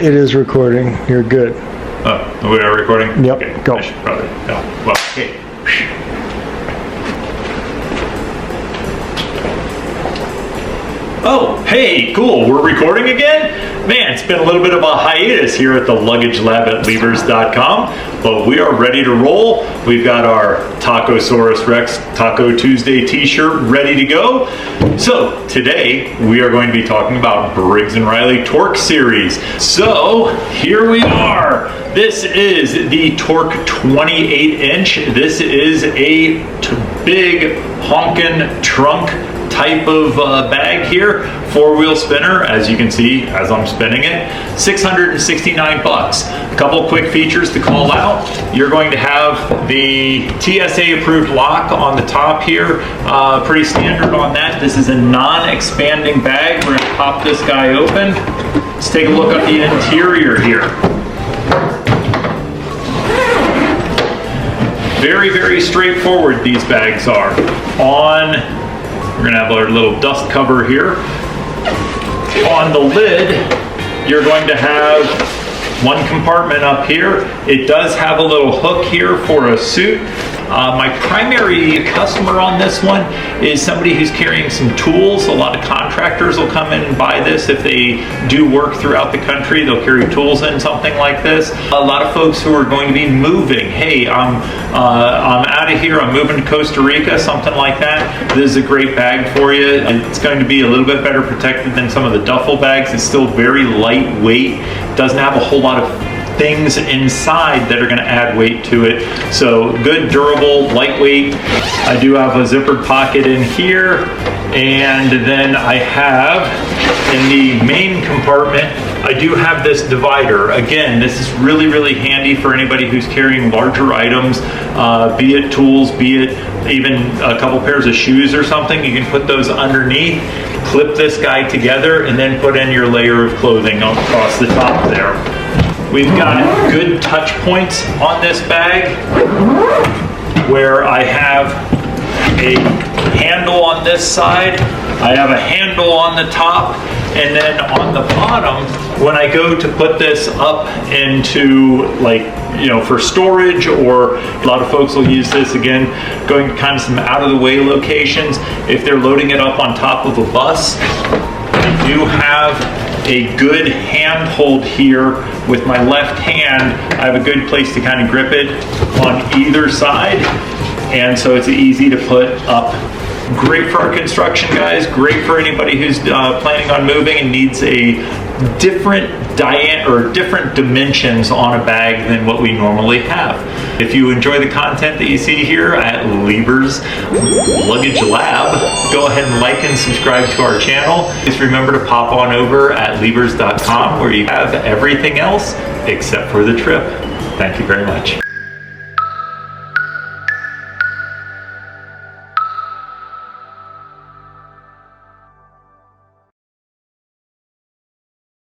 It is recording. You're good. Oh, we are recording? Yep, Okay. go. I should probably, well, okay. Oh, hey, cool. We're recording again? Man, it's been a little bit of a hiatus here at the Luggage Lab at Liebers.com, but we are ready to roll. We've got our Tacosaurus Rex Taco Tuesday t-shirt ready to go. So today we are going to be talking about Briggs & Riley Torq series. So here we are. This is the Torq 28-inch. This is a big honkin' trunk type of bag here, four-wheel spinner, as you can see as I'm spinning it, $669. A couple quick features to call out. You're going to have the TSA approved lock on the top here, pretty standard on that. This is a non-expanding bag. We're going to pop this guy open. Let's take a look at the interior here. Very, very straightforward these bags are. We're gonna have our little dust cover here. On the lid, you're going to have one compartment up here. It does have a little hook here for a suit. My primary customer on this one is somebody who's carrying some tools. A lot of contractors will come in and buy this if they do work throughout the country. They'll carry tools in something like this. A lot of folks who are going to be moving. Hey, I'm out of here. I'm moving to Costa Rica, something like that. This is a great bag for you. It's going to be a little bit better protected than some of the duffel bags. It's still very lightweight. Doesn't have a whole lot of things inside that are going to add weight to it. So good, durable, lightweight. I do have a zippered pocket in here, and then I have in the main compartment, I do have this divider. Again, this is really, really handy for anybody who's carrying larger items, be it tools, be it even a couple pairs of shoes or something. You can put those underneath, clip this guy together, and then put in your layer of clothing across the top there. We've got good touch points on this bag where I have a handle on this side, I have a handle on the top, and then on the bottom, when I go to put this up into, like, you know, for storage, or a lot of folks will use this, again, going to kind of some out of the way locations. If they're loading it up on top of a bus, I do have a good handhold here with my left hand. I have a good place to kind of grip it on either side, and so it's easy to put up. Great for our construction guys, great for anybody who's planning on moving and needs a different different dimensions on a bag than what we normally have. If you enjoy the content that you see here at Lieber's Luggage Lab, go ahead and like and subscribe to our channel. Just remember to pop on over at Liebers.com, where you have everything else except for the trip. Thank you very much.